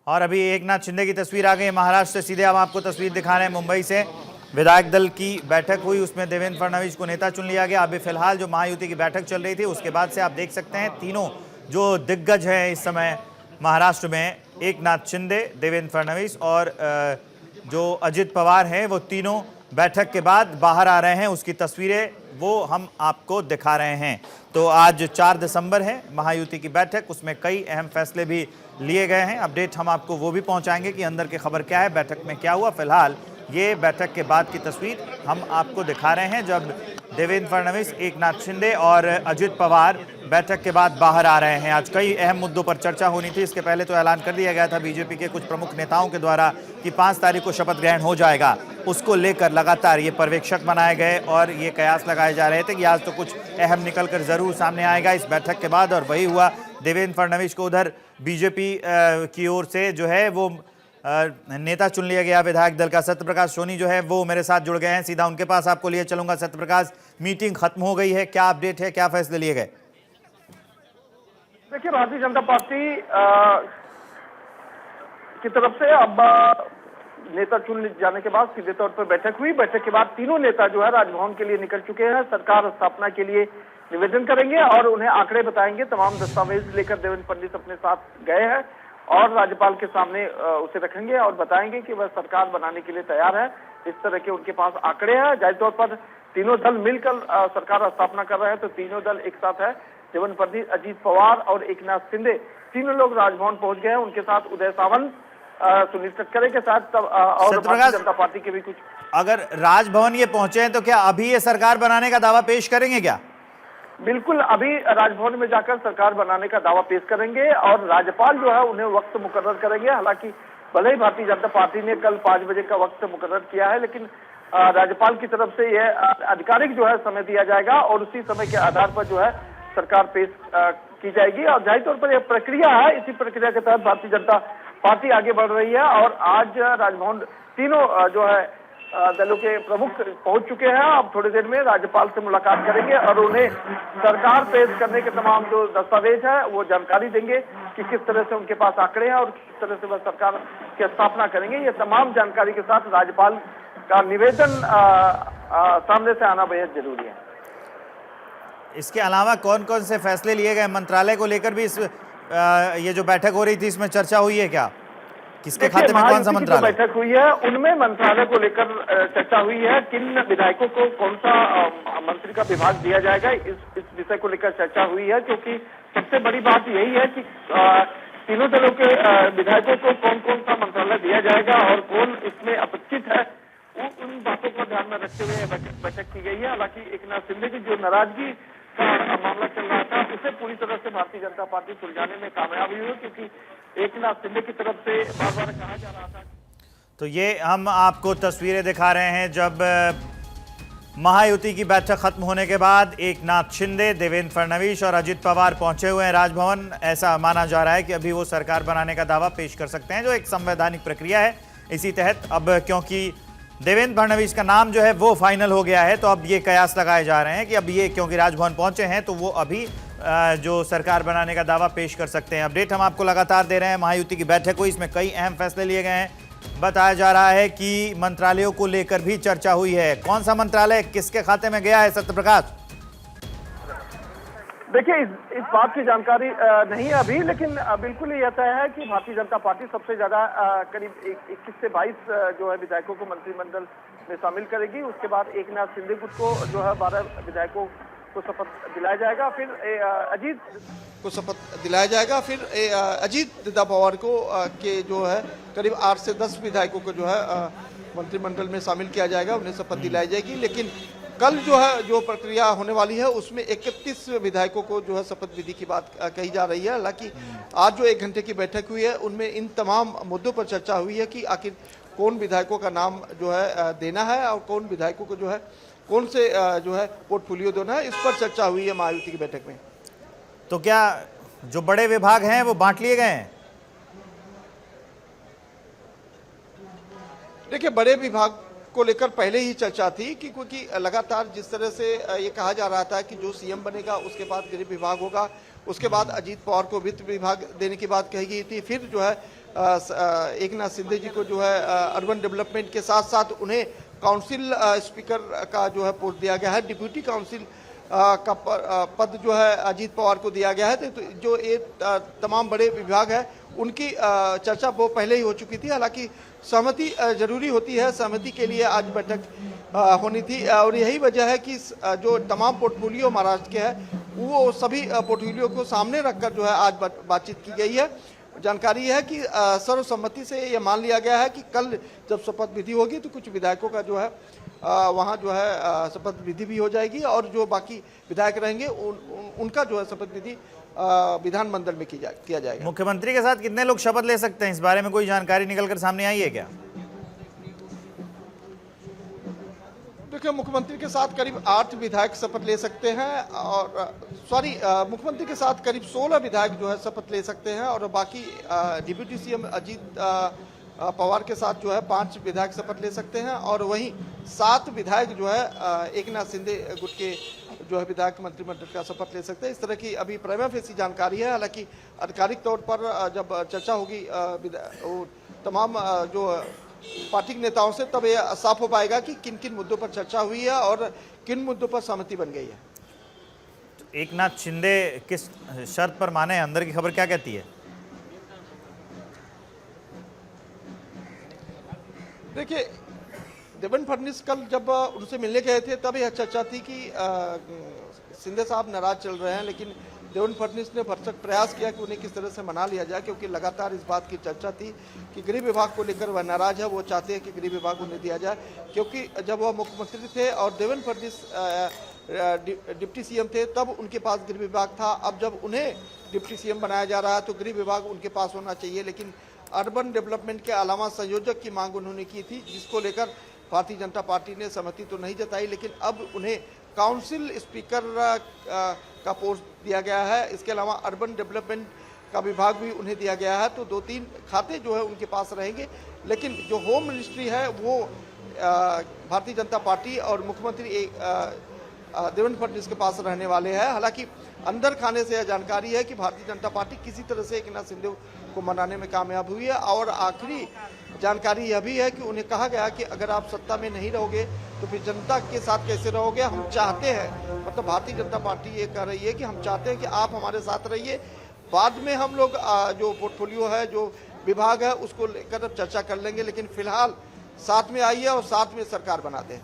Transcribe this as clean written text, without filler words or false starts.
और अभी एकनाथ शिंदे की तस्वीर आ गई है महाराष्ट्र से। सीधे हम आपको तस्वीर दिखा रहे हैं मुंबई से। विधायक दल की बैठक हुई, उसमें देवेंद्र फडणवीस को नेता चुन लिया गया। अभी फिलहाल जो महायुति की बैठक चल रही थी उसके बाद से आप देख सकते हैं तीनों जो दिग्गज हैं इस समय महाराष्ट्र में, एकनाथ शिंदे, देवेंद्र फडणवीस और जो अजित पवार हैं, वो तीनों बैठक के बाद बाहर आ रहे हैं। उसकी तस्वीरें वो हम आपको दिखा रहे हैं। तो आज 4 दिसंबर है महायुति की बैठक, उसमें कई अहम फैसले भी लिए गए हैं। अपडेट हम आपको वो भी पहुंचाएंगे कि अंदर की खबर क्या है, बैठक में क्या हुआ। फिलहाल ये बैठक के बाद की तस्वीर हम आपको दिखा रहे हैं, जब देवेंद्र फडणवीस, एकनाथ शिंदे और अजित पवार बैठक के बाद बाहर आ रहे हैं। आज कई अहम मुद्दों पर चर्चा होनी थी। इसके पहले तो ऐलान कर दिया गया था बीजेपी के कुछ प्रमुख नेताओं के द्वारा कि 5 तारीख को शपथ ग्रहण हो जाएगा। उसको लेकर लगातार ये पर्यवेक्षक बनाए गए और ये कयास लगाए जा रहे थे कि आज तो कुछ अहम निकल कर जरूर सामने आएगा इस बैठक के बाद, और वही हुआ। देवेंद्र फडणवीस को उधर बीजेपी की ओर से जो है वो नेता चुन लिया गया विधायक दल का। सत्यप्रकाश सोनी जो है वो मेरे साथ जुड़ गए हैं, सीधा उनके पास आपको लिए चलूंगा। सत्यप्रकाश, मीटिंग खत्म हो गई है, क्या अपडेट है, क्या फैसले लिए गए? देखिए, भारतीय जनता पार्टी की तरफ से अब नेता चुन जाने के बाद सीधे तौर पर बैठक हुई। बैठक के बाद तीनों नेता जो है राजभवन के लिए निकल चुके हैं। सरकार स्थापना के लिए निवेदन करेंगे और उन्हें आंकड़े बताएंगे। तमाम दस्तावेज लेकर देवेंद्र फडणवीस अपने साथ गए हैं और राज्यपाल के सामने उसे रखेंगे और बताएंगे कि वह सरकार बनाने के लिए तैयार है। इस तरह के उनके पास आंकड़े हैं। जाहिर तौर पर तीनों दल मिलकर सरकार स्थापना कर रहे हैं, तो तीनों दल एक साथ है। देवेंद्र फडणवीस, अजित पवार और एकनाथ शिंदे तीनों लोग राजभवन पहुंच गए हैं। उनके साथ उदय सामंत, सुनील तटकरे के साथ और भारतीय जनता पार्टी के भी कुछ। अगर राजभवन ये पहुंचे हैं तो क्या अभी ये सरकार बनाने का दावा पेश करेंगे क्या? बिल्कुल, अभी राजभवन में जाकर सरकार बनाने का दावा पेश करेंगे और राज्यपाल जो है उन्हें वक्त मुकर्रर करेंगे। हालांकि भले ही भारतीय जनता पार्टी ने कल 5 बजे का वक्त मुकर्रर किया है, लेकिन राज्यपाल की तरफ से यह आधिकारिक जो है समय दिया जाएगा और उसी समय के आधार पर जो है सरकार पेश की जाएगी। और जाहिर तौर पर यह प्रक्रिया है, इसी प्रक्रिया के तहत भारतीय जनता पार्टी आगे बढ़ रही है। और आज राजभवन तीनों जो है दलों के प्रमुख पहुंच चुके हैं। अब थोड़ी देर में राज्यपाल से मुलाकात करेंगे और उन्हें सरकार पेश करने के तमाम जो दस्तावेज है वो जानकारी देंगे कि किस तरह से उनके पास आंकड़े हैं और किस तरह से वह सरकार की स्थापना करेंगे। ये तमाम जानकारी के साथ राज्यपाल का निवेदन सामने से आना बेहद जरूरी है। इसके अलावा कौन कौन से फैसले लिए गए? मंत्रालय को लेकर भी ये जो बैठक हो रही थी इसमें चर्चा हुई है क्या? किसके खाते में कौन सा मंत्रालय? बैठक हुई है उनमें मंत्रालय को लेकर चर्चा हुई है। किन विधायकों को कौन सा मंत्री का विभाग दिया जाएगा, इस विषय को लेकर चर्चा हुई है। क्योंकि सबसे बड़ी बात यही है कि तीनों दलों के विधायकों को कौन कौन सा मंत्रालय दिया जाएगा और कौन इसमें अपेक्षित है, उन बातों को ध्यान में रखते हुए बैठक की गई है। हालांकि एकनाथ शिंदे की जो नाराजगी का मामला चल रहा था उसे पूरी तरह से भारतीय जनता पार्टी सुलझाने में कामयाब हुई है, क्योंकि एकनाथ शिंदे की तरफ से बार बार कहा जा रहा था। तो ये हम आपको तस्वीरें दिखा रहे हैं जब महायुति की बैठक खत्म होने के बाद एकनाथ शिंदे, देवेंद्र फडणवीस और अजित पवार पहुंचे हुए हैं राजभवन। ऐसा माना जा रहा है कि अभी वो सरकार बनाने का दावा पेश कर सकते हैं, जो एक संवैधानिक प्रक्रिया है। इसी तहत अब क्योंकि देवेंद्र फडणवीस का नाम जो है वो फाइनल हो गया है, तो अब ये कयास लगाए जा रहे हैं कि अब ये क्योंकि राजभवन पहुंचे हैं तो वो अभी जो सरकार बनाने का दावा पेश कर सकते हैं। अपडेट हम आपको लगातार दे रहे हैं। महायुति की बैठक हुई, इसमें कई अहम फैसले लिए गए हैं। बताया जा रहा है कि मंत्रालयों को लेकर भी चर्चा हुई है। कौन सा मंत्रालय किसके खाते में गया है, सत्यप्रकाश? देखिए, इस बात की जानकारी नहीं है अभी, लेकिन बिल्कुल ये तय है कि भारतीय जनता पार्टी सबसे ज्यादा करीब 21 से 22 जो है विधायकों को मंत्रिमंडल में शामिल करेगी। उसके बाद एकनाथ शिंदे को जो है 12 विधायकों को शपथ दिलाया जाएगा, फिर अजीत को शपथ दिलाया जाएगा, फिर अजीत पवार को के जो है करीब 8 से 10 विधायकों को जो है मंत्रिमंडल में शामिल किया जाएगा, उन्हें शपथ दिलाई जाएगी। लेकिन कल जो है जो प्रक्रिया होने वाली है उसमें 31 विधायकों को जो है शपथ विधि की बात कही जा रही है। हालांकि आज जो 1 घंटे की बैठक हुई है उनमें इन तमाम मुद्दों पर चर्चा हुई है कि आखिर कौन विधायकों का नाम जो है देना है और कौन विधायकों को जो है कौन से जो है पोर्टफोलियो देना है, इस पर चर्चा हुई है महायुति की बैठक में। तो क्या जो बड़े विभाग हैं वो बांट लिए गए हैं? देखिए, बड़े विभाग को लेकर पहले ही चर्चा थी कि क्योंकि लगातार जिस तरह से ये कहा जा रहा था कि जो सीएम बनेगा उसके बाद गृह विभाग होगा उसके बाद अजीत पवार को वित्त विभाग देने की बात कही गई थी। फिर जो है एकनाथ शिंदे जी को जो है अर्बन डेवलपमेंट के साथ साथ उन्हें काउंसिल स्पीकर का जो है पोस्ट दिया गया है। डिप्यूटी काउंसिल का पद जो है अजीत पवार को दिया गया है। तो जो ये तमाम बड़े विभाग है उनकी चर्चा वो पहले ही हो चुकी थी। हालांकि सहमति जरूरी होती है, सहमति के लिए आज बैठक होनी थी और यही वजह है कि जो तमाम पोर्टफोलियो महाराष्ट्र के हैं वो सभी पोर्टफोलियो को सामने रखकर जो है आज बातचीत की गई है। जानकारी है कि सर्वसम्मति से ये मान लिया गया है कि कल जब शपथ विधि होगी तो कुछ विधायकों का जो है वहाँ जो है शपथ विधि भी हो जाएगी और जो बाकी विधायक रहेंगे उनका जो है शपथ विधि विधानमंडल में किया जाएगा। मुख्यमंत्री के साथ कितने लोग शपथ ले सकते हैं, इस बारे में कोई जानकारी निकलकर सामने आई है क्या? देखिए, मुख्यमंत्री के साथ करीब 8 विधायक शपथ ले सकते हैं और मुख्यमंत्री के साथ करीब 16 विधायक जो है शपथ ले सकते हैं और बाकी डिप्यूटी सीएम अजीत पवार के साथ जो है 5 विधायक शपथ ले सकते हैं और वहीं 7 विधायक जो है एकनाथ शिंदे गुट के जो है विधायक मंत्रिमंडल का शपथ ले सकते हैं। इस तरह की अभी प्राइमा फेसी जानकारी है। हालांकि आधिकारिक तौर पर जब चर्चा होगी तमाम जो पार्टी के नेताओं से, तब ये साफ हो पाएगा कि किन किन मुद्दों पर चर्चा हुई है और किन मुद्दों पर सहमति बन गई है। एकनाथ शिंदे किस शर्त पर माने, अंदर की खबर क्या कहती है? देखिए, देवेंद्र फडणवीस कल जब उनसे मिलने गए थे तब यह चर्चा थी कि शिंदे साहब नाराज चल रहे हैं, लेकिन देवेंद्र फडणवीस ने भरसक प्रयास किया कि उन्हें किस तरह से मना लिया जाए, क्योंकि लगातार इस बात की चर्चा थी कि गृह विभाग को लेकर वह नाराज है। वो चाहते हैं कि गृह विभाग उन्हें दिया जाए, क्योंकि जब वह मुख्यमंत्री थे और देवेंद्र फडणवीस डिप्टी सीएम थे तब उनके पास गृह विभाग था। अब जब उन्हें डिप्टी सीएम बनाया जा रहा है तो गृह विभाग उनके पास होना चाहिए। लेकिन अर्बन डेवलपमेंट के अलावा संयोजक की मांग उन्होंने की थी, जिसको लेकर भारतीय जनता पार्टी ने सहमति तो नहीं जताई, लेकिन अब उन्हें काउंसिल स्पीकर का पोस्ट दिया गया है। इसके अलावा अर्बन डेवलपमेंट का विभाग भी उन्हें दिया गया है। तो 2-3 खाते जो है उनके पास रहेंगे, लेकिन जो होम मिनिस्ट्री है वो भारतीय जनता पार्टी और मुख्यमंत्री देवेंद्र फडणवीस के पास रहने वाले हैं। हालांकि अंदर खाने से यह जानकारी है कि भारतीय जनता पार्टी किसी तरह से एकनाथ शिंदे को मनाने में कामयाब हुई है और आखिरी जानकारी यह भी है कि उन्हें कहा गया कि अगर आप सत्ता में नहीं रहोगे तो फिर जनता के साथ कैसे रहोगे। हम चाहते हैं, मतलब भारतीय जनता पार्टी ये कह रही है कि हम चाहते हैं कि आप हमारे साथ रहिए, बाद में हम लोग जो पोर्टफोलियो है, जो विभाग है, उसको लेकर चर्चा कर लेंगे, लेकिन फिलहाल साथ में आइए और साथ में सरकार बना दें।